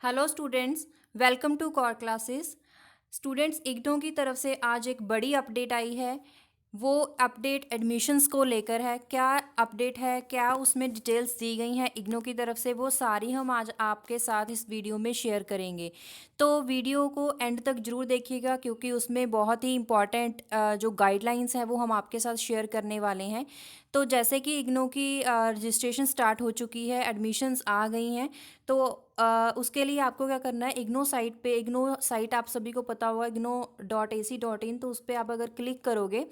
Hello students, welcome to core classes. Students, IGNOU की तरफ से आज एक बड़ी अपडेट आई है। वो अपडेट एडमिशन्स को लेकर है। क्या अपडेट है, क्या उसमें डिटेल्स दी गई हैं इग्नो की तरफ से, वो सारी हम आज आपके साथ इस वीडियो में शेयर करेंगे। तो वीडियो को एंड तक ज़रूर देखिएगा क्योंकि उसमें बहुत ही इम्पॉर्टेंट जो गाइडलाइंस हैं वो हम आपके साथ शेयर करने वाले हैं। तो जैसे कि इग्नो की रजिस्ट्रेशन स्टार्ट हो चुकी है, एडमिशन्स आ गई हैं। तो उसके लिए आपको क्या करना है, इग्नो साइट पे, इग्नो साइट आप सभी को पता होगा igno.ac.in, तो उस पर आप अगर क्लिक करोगे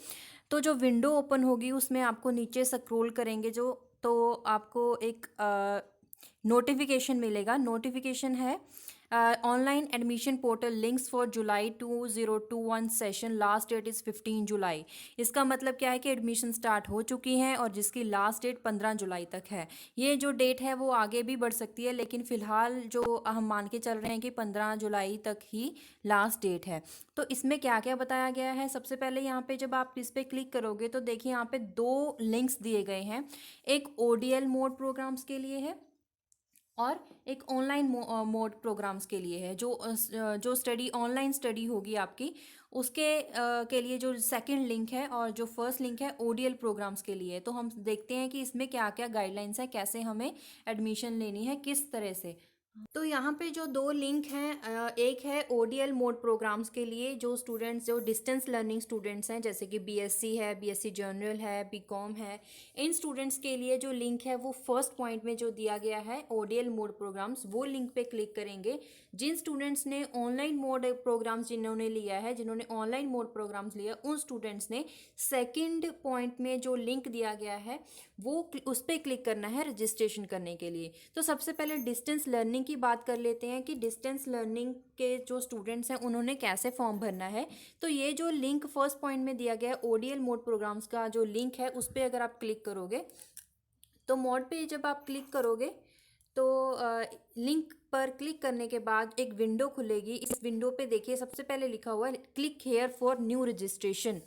तो जो विंडो ओपन होगी उसमें आपको नीचे स्क्रॉल करेंगे जो, तो आपको एक नोटिफिकेशन मिलेगा। नोटिफिकेशन है online admission portal links for July 2021 session, last that is 15 जुलाई। इसका मतलब क्या है कि एडमिशन स्टार्ट हो चुकी हैं और जिसकी लास्ट डेट 15 जुलाई तक है। ये जो डेट है वो आगे भी बढ़ सकती है, लेकिन फ़िलहाल जो हम मान के चल रहे हैं कि 15 जुलाई तक ही लास्ट डेट है। तो इसमें क्या क्या बताया गया है, सबसे पहले यहाँ पे जब आप इस पर क्लिक करोगे तो देखिए यहाँ पे दो लिंक्स दिए गए हैं। एक ओडीएल मोड प्रोग्राम्स के लिए है और एक ऑनलाइन मोड प्रोग्राम्स के लिए है। जो स्टडी ऑनलाइन स्टडी होगी आपकी उसके के लिए जो सेकंड लिंक है, और जो फर्स्ट लिंक है ओडीएल प्रोग्राम्स के लिए। तो हम देखते हैं कि इसमें क्या क्या गाइडलाइंस है, कैसे हमें एडमिशन लेनी है, किस तरह से। तो यहाँ पे जो दो लिंक हैं, एक है ओडीएल मोड प्रोग्राम्स के लिए, जो स्टूडेंट्स जो डिस्टेंस लर्निंग स्टूडेंट्स हैं, जैसे कि बीएससी है, बीएससी जनरल है, बीकॉम है, इन स्टूडेंट्स के लिए जो लिंक है वो फर्स्ट पॉइंट में जो दिया गया है ओडीएल मोड प्रोग्राम्स, वो लिंक पे क्लिक करेंगे। जिन स्टूडेंट्स ने ऑनलाइन मोड प्रोग्राम्स जिन्होंने लिया है, जिन्होंने ऑनलाइन मोड प्रोग्राम्स लिया, उन स्टूडेंट्स ने सेकेंड पॉइंट में जो लिंक दिया गया है वो उस पर क्लिक करना है रजिस्ट्रेशन करने के लिए। तो सबसे पहले डिस्टेंस लर्निंग की बात कर लेते हैं कि डिस्टेंस लर्निंग के जो स्टूडेंट्स हैं उन्होंने कैसे फॉर्म भरना है। तो ये जो लिंक फर्स्ट पॉइंट में दिया गया है ओडीएल मोड प्रोग्राम्स का जो लिंक है, उस पर अगर आप क्लिक करोगे तो मोड पे जब आप क्लिक करोगे तो लिंक पर क्लिक करने के बाद एक विंडो खुलेगी। इस विंडो पे देखिए सबसे पहले लिखा हुआ है click here for new registration.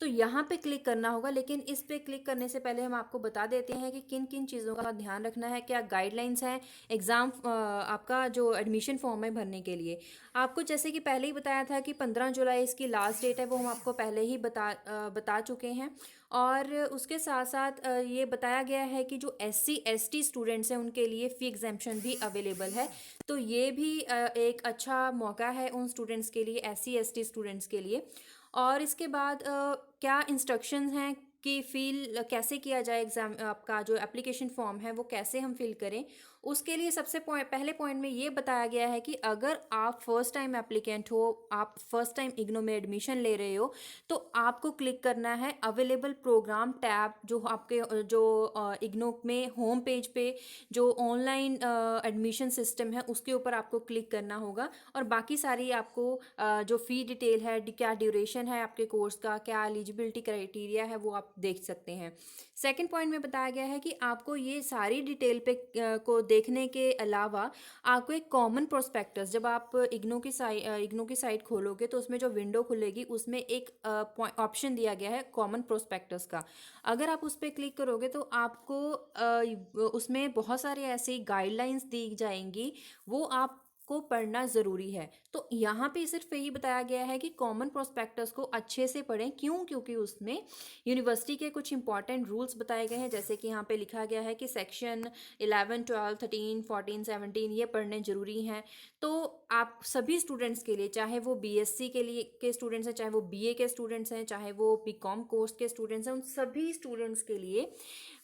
तो यहाँ पे क्लिक करना होगा, लेकिन इस पे क्लिक करने से पहले हम आपको बता देते हैं कि किन किन चीज़ों का ध्यान रखना है, क्या गाइडलाइंस हैं एग्ज़ाम आपका जो एडमिशन फॉर्म है भरने के लिए। आपको जैसे कि पहले ही बताया था कि 15 जुलाई इसकी लास्ट डेट है, वो हम आपको पहले ही बता चुके हैं। और उसके साथ साथ ये बताया गया है कि जो SC ST स्टूडेंट्स हैं उनके लिए फ़ी एग्जाम्पशन भी अवेलेबल है। तो ये भी एक अच्छा मौका है उन स्टूडेंट्स के लिए, SC ST स्टूडेंट्स के लिए। और इसके बाद क्या इंस्ट्रक्शंस हैं कि फिल कैसे किया जाए, एग्ज़ाम आपका जो एप्लीकेशन फॉर्म है वो कैसे हम फिल करें। उसके लिए सबसे पहले पॉइंट में ये बताया गया है कि अगर आप फर्स्ट टाइम एप्लीकेंट हो, आप फर्स्ट टाइम इग्नो में एडमिशन ले रहे हो, तो आपको क्लिक करना है अवेलेबल प्रोग्राम टैब, जो आपके जो इग्नो में होम पेज पे जो ऑनलाइन एडमिशन सिस्टम है उसके ऊपर आपको क्लिक करना होगा। और बाकी सारी आपको जो फ़ी डिटेल है, क्या ड्यूरेशन है आपके कोर्स का, क्या एलिजिबिलिटी क्राइटेरिया है, वो आप देख सकते हैं। सेकंड पॉइंट में बताया गया है कि आपको ये सारी डिटेल पे को देखने के अलावा आपको एक कॉमन प्रोस्पेक्टस, जब आप इग्नो की साइट खोलोगे तो उसमें जो विंडो खुलेगी उसमें एक ऑप्शन दिया गया है कॉमन प्रोस्पेक्टस का। अगर आप उस पर क्लिक करोगे तो आपको उसमें बहुत सारे ऐसी गाइडलाइंस दी जाएंगी, वो आप को पढ़ना ज़रूरी है। तो यहाँ पे सिर्फ यही बताया गया है कि कॉमन प्रोस्पेक्टस को अच्छे से पढ़ें। क्यों? क्योंकि उसमें यूनिवर्सिटी के कुछ इंपॉर्टेंट रूल्स बताए गए हैं, जैसे कि यहाँ पे लिखा गया है कि सेक्शन 11, 12, 13, 14, 17 ये पढ़ने ज़रूरी हैं। तो आप सभी स्टूडेंट्स के लिए, चाहे वो बीएससी के लिए के स्टूडेंट्स हैं, चाहे वो बीए के स्टूडेंट्स हैं, चाहे वो बीकॉम कोर्स के स्टूडेंट्स हैं, उन सभी स्टूडेंट्स के लिए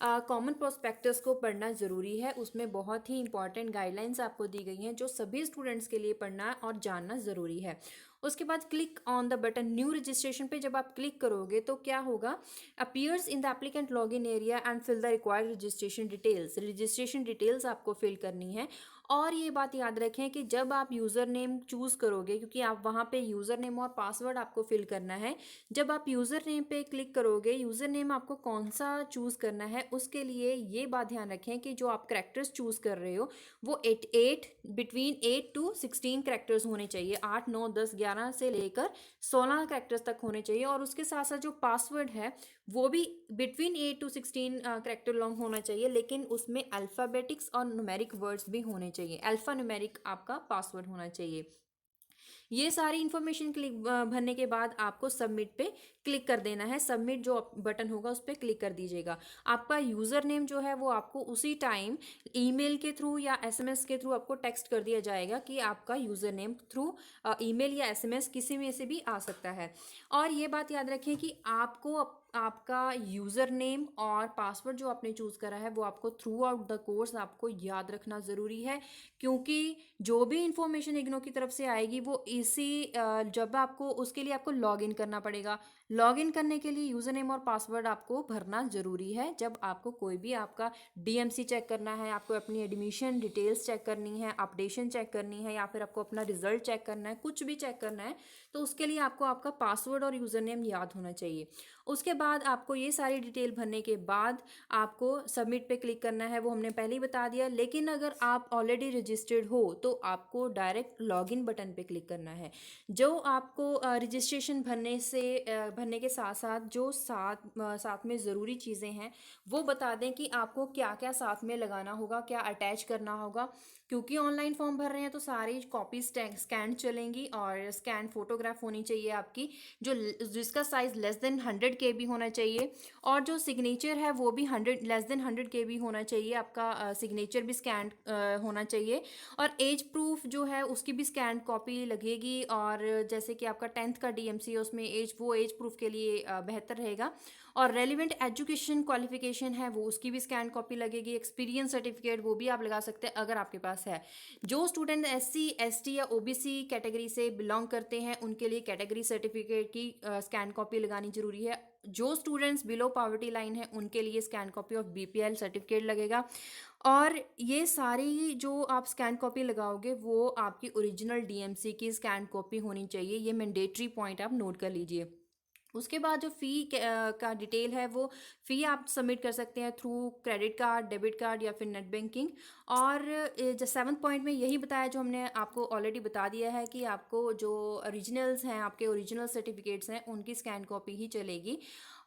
कॉमन प्रोस्पेक्टस को पढ़ना ज़रूरी है। उसमें बहुत ही इंपॉर्टेंट गाइडलाइंस आपको दी गई हैं जो सभी स्टूडेंट्स के लिए पढ़ना और जानना ज़रूरी है। उसके बाद click on the button new registration पे जब आप क्लिक करोगे तो क्या होगा, appears in the applicant login area and fill the required registration details. Registration details आपको फिल करनी है। और ये बात याद रखें कि जब आप यूज़र नेम चूज़ करोगे, क्योंकि आप वहाँ पे यूज़र नेम और पासवर्ड आपको फिल करना है, जब आप यूज़र नेम पे क्लिक करोगे, यूज़र नेम आपको कौन सा चूज़ करना है उसके लिए ये बात ध्यान रखें कि जो आप करैक्टर्स चूज़ कर रहे हो वो बिटवीन 8 to 16 करैक्टर्स होने चाहिए। 8, 9, 10, 11 से लेकर 16 कैरेक्टर्स तक होने चाहिए। और उसके साथ साथ जो पासवर्ड है वो भी बिटवीन 8 to 16 कैरेक्टर लॉन्ग होना चाहिए, लेकिन उसमें अल्फ़ाबेटिक्स और न्यूमेरिक वर्ड्स भी होने चाहिए। अल्फ़ा न्यूमेरिक आपका पासवर्ड होना चाहिए। ये सारी इन्फॉर्मेशन क्लिक भरने के बाद आपको सबमिट पे क्लिक कर देना है। सबमिट जो बटन होगा उस पर क्लिक कर दीजिएगा। आपका यूज़र नेम जो है वो आपको उसी टाइम ईमेल के थ्रू या एसएमएस के थ्रू आपको टेक्स्ट कर दिया जाएगा कि आपका यूज़र नेम थ्रू ईमेल या एसएमएस किसी में से भी आ सकता है। और ये बात याद रखें कि आपको आपका यूज़र नेम और पासवर्ड जो आपने चूज़ करा है वो आपको थ्रू आउट द कोर्स आपको याद रखना ज़रूरी है, क्योंकि जो भी इंफॉर्मेशन इग्नो की तरफ से आएगी वो जब आपको उसके लिए आपको लॉगिन करना पड़ेगा। लॉगिन करने के लिए यूज़र नेम और पासवर्ड आपको भरना ज़रूरी है। जब आपको कोई भी आपका डीएमसी चेक करना है, आपको अपनी एडमिशन डिटेल्स चेक करनी है, अपडेशन चेक करनी है, या फिर आपको अपना रिजल्ट चेक करना है, कुछ भी चेक करना है, तो उसके लिए आपको आपका पासवर्ड और यूज़र नेम याद होना चाहिए। उसके बाद आपको ये सारी डिटेल भरने के बाद आपको सबमिट पे क्लिक करना है, वो हमने पहले ही बता दिया। लेकिन अगर आप ऑलरेडी रजिस्टर्ड हो तो आपको डायरेक्ट लॉगिन बटन पे क्लिक करना है। जो आपको रजिस्ट्रेशन भरने के साथ साथ जो साथ में ज़रूरी चीज़ें हैं वो बता दें कि आपको क्या क्या साथ में लगाना होगा, क्या अटैच करना होगा। क्योंकि ऑनलाइन फॉर्म भर रहे हैं तो सारी कॉपीज स्कैन चलेंगी और स्कैन फोटोग्राफ होनी चाहिए आपकी, जिसका साइज़ लेस देन 100 KB होना चाहिए। और जो सिग्नेचर है वो भी लेस देन 100 KB होना चाहिए। आपका सिग्नेचर भी स्कैन होना चाहिए। और एज प्रूफ जो है उसकी भी स्कैन कॉपी लगेगी। और जैसे कि आपका 10th का डीएमसी है उसमें एज प्रूफ के लिए बेहतर रहेगा। और रेलिवेंट एजुकेशन क्वालिफिकेशन है वो उसकी भी स्कैन कॉपी लगेगी। एक्सपीरियंस सर्टिफिकेट वो भी आप लगा सकते हैं अगर आपके पास है। जो स्टूडेंट SC ST या OBC कैटेगरी से बिलोंग करते हैं उनके लिए कैटेगरी सर्टिफिकेट की स्कैन कॉपी लगानी जरूरी है। जो स्टूडेंट्स बिलो पॉवर्टी लाइन है उनके लिए scan copy of BPL certificate लगेगा। और ये सारी जो आप स्कैन कॉपी लगाओगे वो आपकी ओरिजिनल DMC की स्कैन कॉपी होनी चाहिए। ये मैंडेटरी पॉइंट आप नोट कर लीजिए। उसके बाद जो फ़ी का डिटेल है वो फ़ी आप सबमिट कर सकते हैं through credit card, debit card या फिर नेट बैंकिंग। और जो 7th पॉइंट में यही बताया जो हमने आपको ऑलरेडी बता दिया है कि आपको जो ओरिजिनल्स हैं, आपके ओरिजिनल सर्टिफिकेट्स हैं, उनकी स्कैन कॉपी ही चलेगी।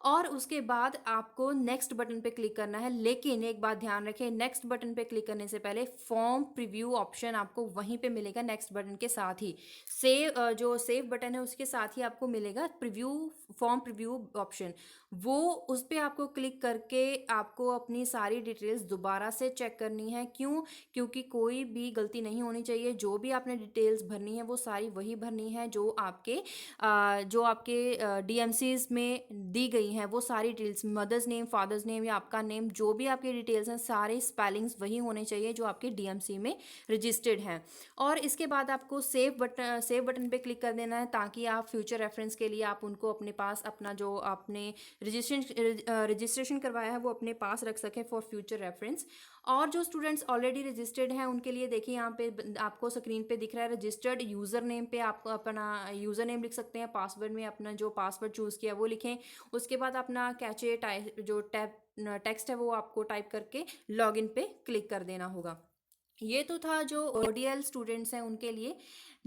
और उसके बाद आपको नेक्स्ट बटन पे क्लिक करना है। लेकिन एक बात ध्यान रखें, नेक्स्ट बटन पे क्लिक करने से पहले फॉर्म प्रीव्यू ऑप्शन आपको वहीं पे मिलेगा। नेक्स्ट बटन के साथ ही जो सेव बटन है उसके साथ ही आपको मिलेगा फॉर्म प्रीव्यू ऑप्शन। वो उस पर आपको क्लिक करके आपको अपनी सारी डिटेल्स दोबारा से चेक करनी है। क्यों? क्योंकि कोई भी गलती नहीं होनी चाहिए। जो भी आपने डिटेल्स भरनी है वो सारी वही भरनी है जो आपके DMCs में दी गई हैं। वो सारी details, mother's name, father's name या आपका नेम, जो भी आपकी डिटेल्स हैं सारे स्पेलिंग्स वही होने चाहिए जो आपके DMC में रजिस्टर्ड हैं। और इसके बाद आपको सेव बटन पे क्लिक कर देना है ताकि आप फ्यूचर रेफरेंस के लिए आप उनको अपने पास अपना जो आपने रजिस्ट्रेशन करवाया है वो अपने पास रख सकें फॉर फ्यूचर रेफरेंस। और जो स्टूडेंट्स ऑलरेडी रजिस्टर्ड हैं उनके लिए देखिए यहाँ पे आपको स्क्रीन पे दिख रहा है रजिस्टर्ड यूज़र नेम पे आप अपना यूज़र नेम लिख सकते हैं। पासवर्ड में अपना जो पासवर्ड चूज़ किया वो लिखें। उसके बाद अपना कैचे जो टेक्स्ट है वो आपको टाइप करके लॉगिन पे क्लिक कर देना होगा। ये तो था जो ODL स्टूडेंट्स हैं उनके लिए।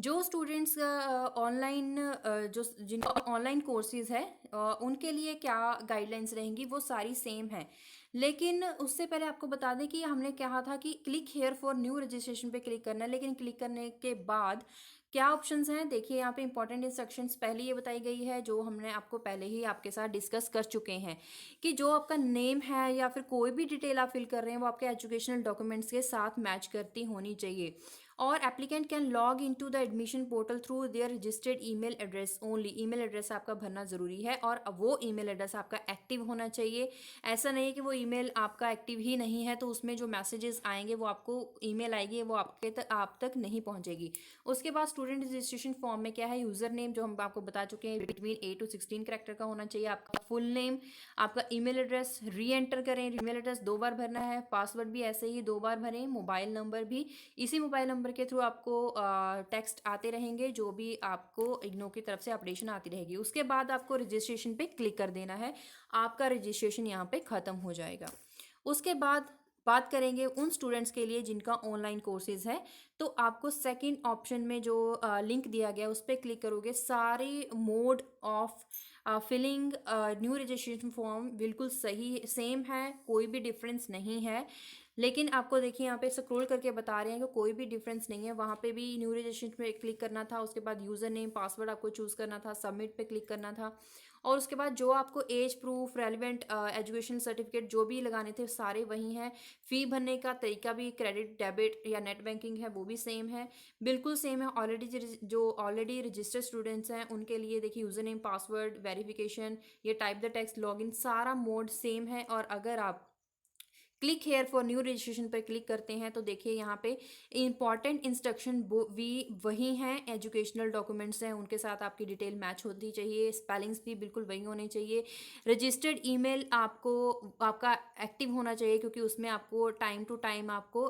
जो स्टूडेंट्स ऑनलाइन जो जिनका ऑनलाइन कोर्सेज है उनके लिए क्या गाइडलाइंस रहेंगी वो सारी सेम है। लेकिन उससे पहले आपको बता दें कि हमने कहा था कि click here for new registration पे क्लिक करना है। लेकिन क्लिक करने के बाद क्या ऑप्शंस हैं देखिए यहाँ पे इंपॉर्टेंट इंस्ट्रक्शंस पहले ये बताई गई है जो हमने आपको पहले ही आपके साथ डिस्कस कर चुके हैं कि जो आपका नेम है या फिर कोई भी डिटेल आप फिल कर रहे हैं वो आपके एजुकेशनल डॉक्यूमेंट्स के साथ मैच करती होनी चाहिए। और applicant can log into the admission portal through their registered email address only. Email address आपका भरना ज़रूरी है और वो ईमेल एड्रेस आपका एक्टिव होना चाहिए। ऐसा नहीं है कि वो ईमेल आपका एक्टिव ही नहीं है तो उसमें जो मैसेजेस आएंगे वो आपको ईमेल आएगी वो आप तक नहीं पहुंचेगी। उसके बाद स्टूडेंट रजिस्ट्रेशन फॉर्म में क्या है, यूज़र नेम जो हम आपको बता चुके हैं बिटवीन 8 to 16 कैरेक्टर का होना चाहिए। आपका फुल नेम, आपका ईमेल एड्रेस री एंटर करें। ईमेल एड्रेस 2 बार भरना है। पासवर्ड भी ऐसे ही 2 बार भरें। मोबाइल नंबर भी इसी मोबाइल नंबर के थ्रू आपको टेक्स्ट आते रहेंगे जो भी आपको इग्नो की तरफ से अपडेशन आती रहेगी। उसके बाद आपको रजिस्ट्रेशन पे क्लिक कर देना है। आपका रजिस्ट्रेशन यहाँ पे ख़त्म हो जाएगा। उसके बाद बात करेंगे उन स्टूडेंट्स के लिए जिनका ऑनलाइन कोर्सेज है, तो आपको सेकंड ऑप्शन में जो लिंक दिया गया उस पर क्लिक करोगे, सारे mode of filling new registration form बिल्कुल सही सेम है, कोई भी डिफरेंस नहीं है। लेकिन आपको देखिए यहाँ पे स्क्रॉल करके बता रहे हैं कि कोई भी डिफरेंस नहीं है। वहाँ पे भी न्यू रजिस्ट्रेशन पे क्लिक करना था, उसके बाद यूज़र नेम पासवर्ड आपको चूज़ करना था, सबमिट पे क्लिक करना था, और उसके बाद जो आपको age proof, relevant education certificate जो भी लगाने थे सारे वही हैं। फ़ी भरने का तरीका भी क्रेडिट, डेबिट या नेट बैंकिंग है वो भी सेम है, बिल्कुल सेम है। जो ऑलरेडी रजिस्टर्ड स्टूडेंट्स हैं उनके लिए देखिए यूज़र नेम, पासवर्ड, वेरिफिकेशन, ये टाइप द टेक्स्ट, लॉगिन, सारा मोड सेम है। और अगर आप click here for new registration पर क्लिक करते हैं तो देखिए यहाँ पे इंपॉर्टेंट इंस्ट्रक्शन भी वही हैं, एजुकेशनल डॉक्यूमेंट्स हैं उनके साथ आपकी डिटेल मैच होती चाहिए, स्पेलिंग्स भी बिल्कुल वही होने चाहिए। रजिस्टर्ड ईमेल आपका एक्टिव होना चाहिए, क्योंकि उसमें आपको टाइम टू टाइम आपको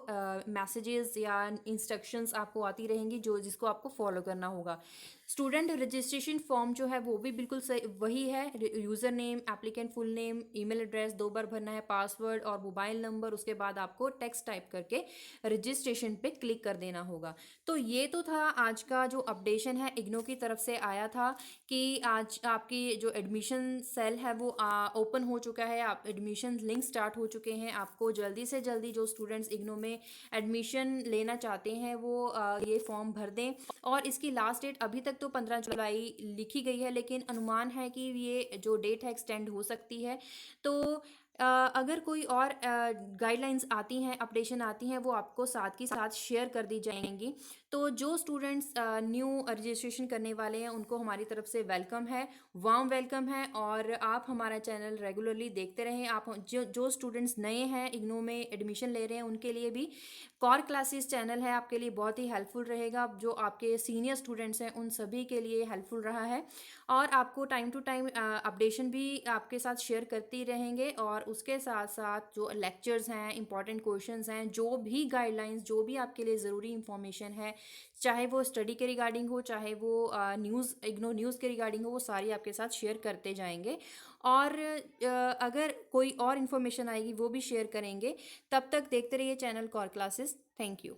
मैसेजेस या इंस्ट्रक्शंस आपको आती रहेंगी जिसको आपको फॉलो करना होगा। स्टूडेंट रजिस्ट्रेशन फॉर्म जो है वो भी बिल्कुल सही वही है, user name, applicant full name, email address 2 बार भरना है, पासवर्ड और मोबाइल नंबर, उसके बाद आपको टेक्स्ट टाइप करके रजिस्ट्रेशन पे क्लिक कर देना होगा। तो ये तो था आज का जो अपडेशन है, इग्नो की तरफ से आया था कि आज आपकी जो एडमिशन सेल है वो ओपन हो चुका है, आप एडमिशन लिंक स्टार्ट हो चुके हैं। आपको जल्दी से जल्दी जो स्टूडेंट्स इग्नो में एडमिशन लेना चाहते हैं वो ये फॉर्म भर दें। और इसकी लास्ट डेट अभी तक तो 15 जुलाई लिखी गई है, लेकिन अनुमान है कि ये जो डेट है एक्सटेंड हो सकती है। तो अगर कोई और गाइडलाइंस आती हैं, अपडेशन आती हैं, वो आपको साथ की साथ शेयर कर दी जाएंगी। तो जो स्टूडेंट्स न्यू रजिस्ट्रेशन करने वाले हैं उनको हमारी तरफ से वेलकम है, वार्म वेलकम है। और आप हमारा चैनल रेगुलरली देखते रहें। आप जो स्टूडेंट्स नए हैं इग्नो में एडमिशन ले रहे हैं उनके लिए भी कॉर क्लासेस चैनल है आपके लिए बहुत ही हेल्पफुल रहेगा। जो आपके सीनियर स्टूडेंट्स हैं उन सभी के लिए हेल्पफुल रहा है, और आपको टाइम टू टाइम अपडेशन भी आपके साथ शेयर करती रहेंगे। और उसके साथ साथ जो लेक्चर्स हैं, इंपॉर्टेंट क्वेश्चंस हैं, जो भी गाइडलाइंस, जो भी आपके लिए ज़रूरी इंफॉर्मेशन है, चाहे वो स्टडी के रिगार्डिंग हो, चाहे वो इग्नो न्यूज़ के रिगार्डिंग हो, वो सारी आपके साथ शेयर करते जाएंगे। और अगर कोई और इन्फॉर्मेशन आएगी वो भी शेयर करेंगे। तब तक देखते रहिए channel core classes. Thank you.